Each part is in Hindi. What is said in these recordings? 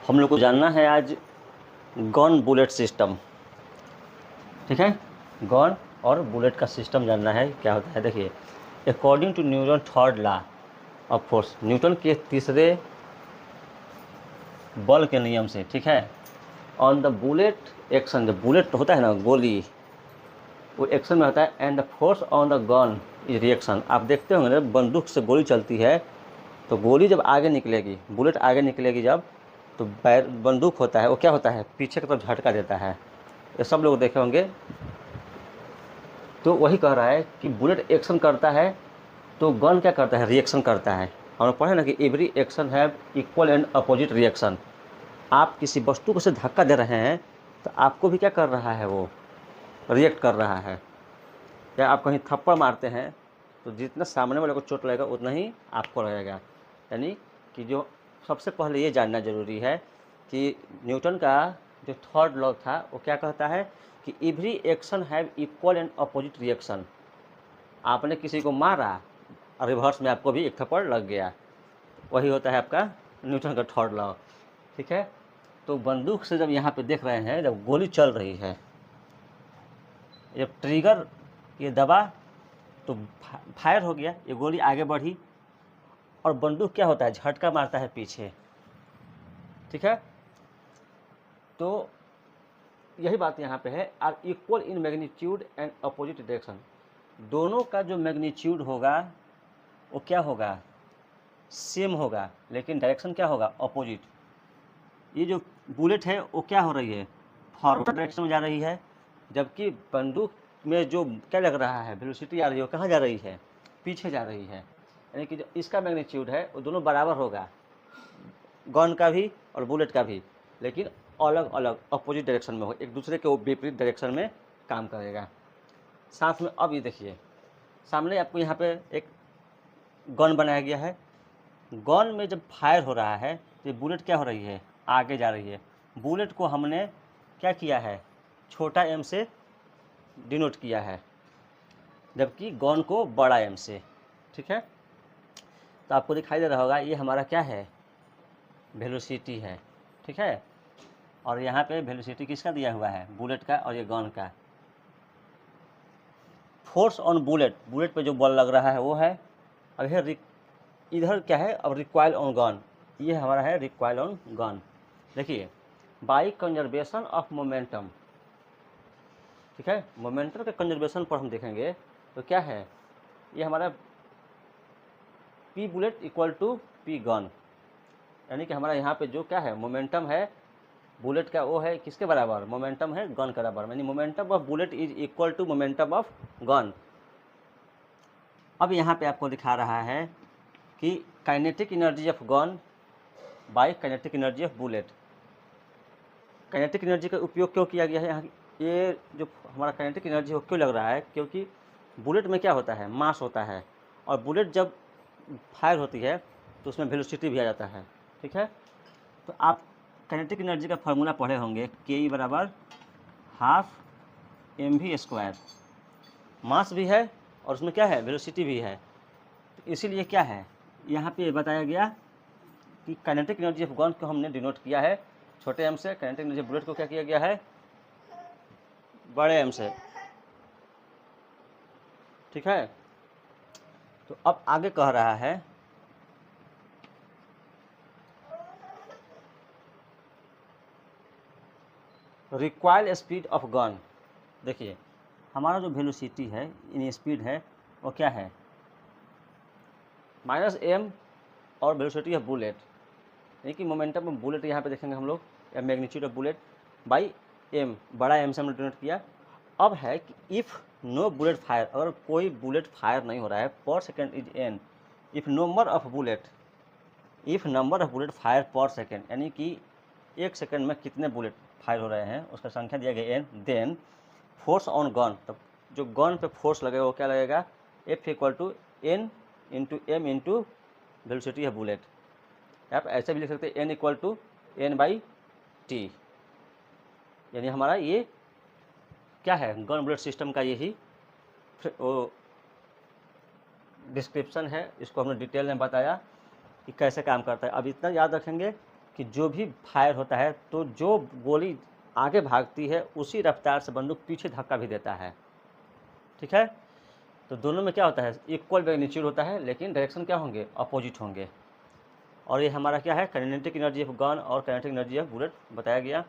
हम लोग को जानना है आज गन बुलेट सिस्टम। ठीक है, गन और बुलेट का सिस्टम जानना है क्या होता है। देखिए, according to Newton third law of force, Newton के तीसरे बल के नियम से, ठीक है, ऑन द बुलेट एक्शन, जब बुलेट होता है ना गोली, वो एक्शन में होता है, and the force on the gun is reaction. आप देखते होंगे ना, बंदूक से गोली चलती है तो गोली जब आगे निकलेगी, बुलेट आगे निकलेगी जब, तो बंदूक होता है वो क्या होता है, पीछे की तरफ झटका देता है। ये सब लोग देखे होंगे। तो वही कह रहा है कि बुलेट एक्शन करता है तो गन क्या करता है, रिएक्शन करता है। हमने पढ़ा ना कि every action have equal and opposite reaction. आप किसी वस्तु को से धक्का दे रहे हैं तो आपको भी क्या कर रहा है, वो रिएक्ट कर रहा है। या आप कहीं थप्पड़ मारते हैं तो जितना सामने वाले को चोट लगेगा उतना ही आपको लगेगा। यानी कि जो सबसे पहले ये जानना ज़रूरी है कि न्यूटन का जो थर्ड लॉ था वो क्या कहता है कि every action have equal and opposite reaction. आपने किसी को मारा और रिवर्स में आपको भी एक थप्पड़ लग गया, वही होता है आपका न्यूटन का थर्ड लॉ। ठीक है, तो बंदूक से जब यहाँ पे देख रहे हैं, जब गोली चल रही है, जब ट्रिगर ये दबा तो फायर हो गया, ये गोली आगे बढ़ी और बंदूक क्या होता है, झटका मारता है पीछे। ठीक है, तो यही बात यहाँ पे है, are equal in magnitude and opposite direction. दोनों का जो मैग्नीट्यूड होगा वो क्या होगा, सेम होगा, लेकिन डायरेक्शन क्या होगा, अपोजिट। ये जो बुलेट है वो क्या हो रही है, फॉरवर्ड डायरेक्शन में जा रही है, जबकि बंदूक में जो क्या लग रहा है, वेलोसिटी आ रही है, वो कहाँ जा रही है, पीछे जा रही है। यानी कि जो इसका मैग्नीट्यूड है वो दोनों बराबर होगा, गन का भी और बुलेट का भी, लेकिन अलग अलग अपोजिट डायरेक्शन में हो, एक दूसरे के विपरीत डायरेक्शन में काम करेगा। साथ में अब ये देखिए, सामने आपको यहाँ पे एक गन बनाया गया है। गन में जब फायर हो रहा है तो बुलेट क्या हो रही है, आगे जा रही है। बुलेट को हमने क्या किया है, छोटा एम से डिनोट किया है, जबकि गन को बड़ा एम से। ठीक है, तो आपको दिखाई दे रहा होगा ये हमारा क्या है, वेलोसिटी है। ठीक है, और यहाँ पे वेलोसिटी किसका दिया हुआ है, बुलेट का, और ये गन का। फोर्स ऑन बुलेट, बुलेट पे जो बल लग रहा है वो है। अब है इधर क्या है, अब रिक्वाइल ऑन गन, ये हमारा है रिक्वाइल ऑन गन। देखिए, बाई कंजर्वेशन ऑफ मोमेंटम। ठीक है, मोमेंटम के कंजर्वेशन पर हम देखेंगे तो क्या है, ये हमारा P bullet equal to P gun. यानी कि हमारा यहाँ पे जो क्या है, मोमेंटम है बुलेट का, वो है किसके बराबर, मोमेंटम है गन के बराबर। यानी momentum of bullet is equal to momentum of gun. अब यहाँ पे आपको दिखा रहा है कि kinetic energy of gun by kinetic energy of bullet. Kinetic energy का उपयोग क्यों किया गया है यहाँ, ये जो हमारा काइनेटिक एनर्जी हो क्यों लग रहा है, क्योंकि बुलेट में क्या होता है, मास होता है, और बुलेट जब फायर होती है तो उसमें वेलोसिटी भी आ जाता है। ठीक है, तो आप काइनेटिक एनर्जी का फार्मूला पढ़े होंगे, के बराबर हाफ mv²। मास भी है और उसमें क्या है, वेलोसिटी भी है। तो इसीलिए क्या है, यहाँ पे बताया गया कि काइनेटिक एनर्जी ऑफ गन को हमने डिनोट किया है छोटे एम से, काइनेटिक एनर्जी बुलेट को क्या किया गया है, बड़े एम से। ठीक है, तो अब आगे कह रहा है रिक्वायर्ड स्पीड ऑफ गन। देखिए, हमारा जो वेलोसिटी है, इन स्पीड है, वो क्या है, -m और वेलोसिटी ऑफ बुलेट, यानी कि मोमेंटम ऑफ बुलेट यहाँ पे देखेंगे हम लोग, या magnitude of bullet by m, बड़ा m से हमने डिनोट किया। अब है कि इफ़ नो बुलेट फायर, अगर कोई बुलेट फायर नहीं हो रहा है, पर second is n, if number of bullet, if number of bullet fire पर सेकेंड, यानी कि एक सेकेंड में कितने बुलेट फायर हो रहे हैं उसका संख्या दिया गया n, then force on gun, तब जो गन पे फोर्स लगेगा वो क्या लगेगा, F equal to n into M into velocity of bullet. आप ऐसे भी लिख सकते हैं n इक्वल टू n/t। यानी हमारा ये क्या है, गन बुलेट सिस्टम का यही वो डिस्क्रिप्शन है, इसको हमने डिटेल में बताया कि कैसे काम करता है। अब इतना याद रखेंगे कि जो भी फायर होता है तो जो गोली आगे भागती है उसी रफ्तार से बंदूक पीछे धक्का भी देता है। ठीक है, तो दोनों में क्या होता है, इक्वल मैग्नीट्यूड होता है, लेकिन डायरेक्शन क्या होंगे, अपोजिट होंगे। और ये हमारा क्या है, काइनेटिक एनर्जी ऑफ गन और काइनेटिक एनर्जी ऑफ बुलेट बताया गया।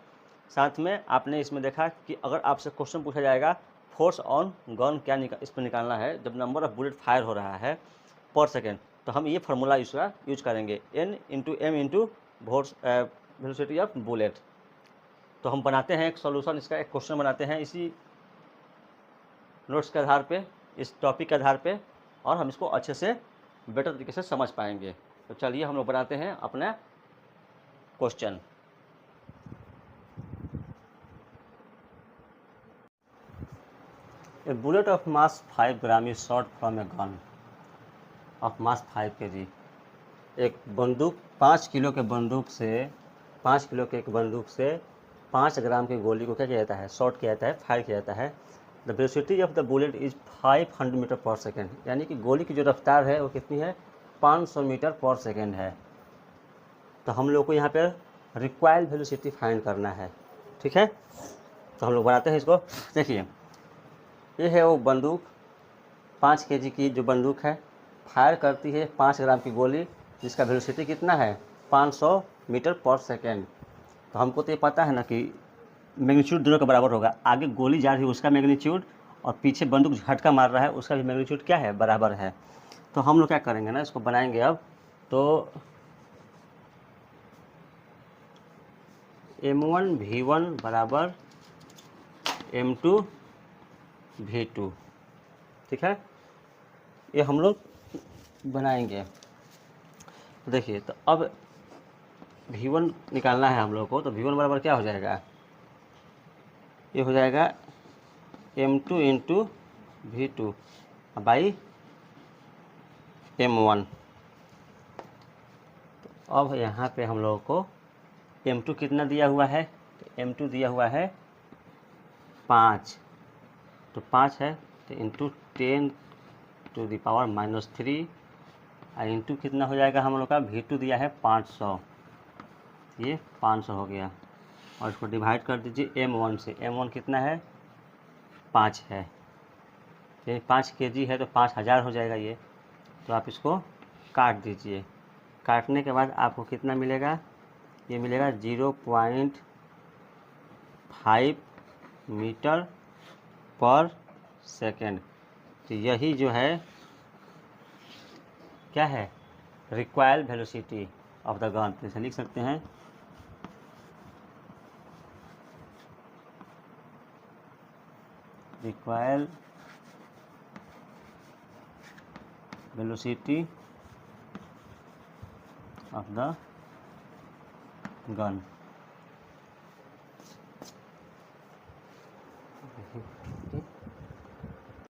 साथ में आपने इसमें देखा कि अगर आपसे क्वेश्चन पूछा जाएगा फोर्स ऑन गन क्या इस पर निकालना है जब नंबर ऑफ बुलेट फायर हो रहा है पर सेकेंड, तो हम ये फार्मूला इसका यूज करेंगे, n into M into velocity of bullet. तो हम बनाते हैं एक सॉल्यूशन, इसका एक क्वेश्चन बनाते हैं इसी नोट्स के आधार पे, इस टॉपिक के आधार पे, और हम इसको अच्छे से बेटर तरीके से समझ पाएंगे। तो चलिए हम लोग बनाते हैं अपना question. A bullet of mass 5 gram is shot from a gun of mass 5 kg। एक बंदूक 5 किलो के बंदूक से 5 किलो के एक बंदूक से 5 ग्राम की गोली को क्या किया जाता है, शॉट किया जाता है, फायर किया जाता है। The velocity of the bullet is 500 metre per second, यानी कि गोली की जो रफ्तार है वो कितनी है, 500 मीटर पर सेकेंड है। तो हम लोग को यहाँ पे रिक्वायर्ड वेलोसिटी फाइंड करना है। ठीक है, तो हम लोग बनाते हैं इसको। देखिए ये है वो बंदूक, 5 kg की जो बंदूक है, फायर करती है 5 ग्राम की गोली, जिसका वेलोसिटी कितना है, 500 मीटर पर सेकेंड। तो हमको तो ये पता है ना कि मैग्नीट्यूड दोनों का बराबर होगा, आगे गोली जा रही है उसका मैग्नीट्यूड और पीछे बंदूक झटका मार रहा है उसका भी मैग्नीट्यूड क्या है, बराबर है। तो हम लोग क्या करेंगे ना, इसको बनाएंगे अब। तो m1 v1 बराबर m2 v2। ठीक है, ये हम लोग बनाएंगे। देखिए तो अब v1 निकालना है हम लोग को, तो v1 बराबर क्या हो जाएगा, ये हो जाएगा m2 into v2 by m1। तो अब यहाँ पे हम लोगों को m2 कितना दिया हुआ है, तो m2 दिया हुआ है 5, तो 5 है तो इंटू 10 टू द पावर -3 और इंटू कितना हो जाएगा हम लोग का, v2 दिया है 500, ये 500 हो गया। और इसको डिवाइड कर दीजिए m1 से, m1 कितना है, 5 है, ये 5 kg है तो 5000 हो जाएगा ये। तो आप इसको काट दीजिए, काटने के बाद आपको कितना मिलेगा, ये मिलेगा 0.5 मीटर पर सेकेंड। तो यही जो है क्या है, required velocity of the gun. तो इसे लिख सकते हैं required velocity of the gun.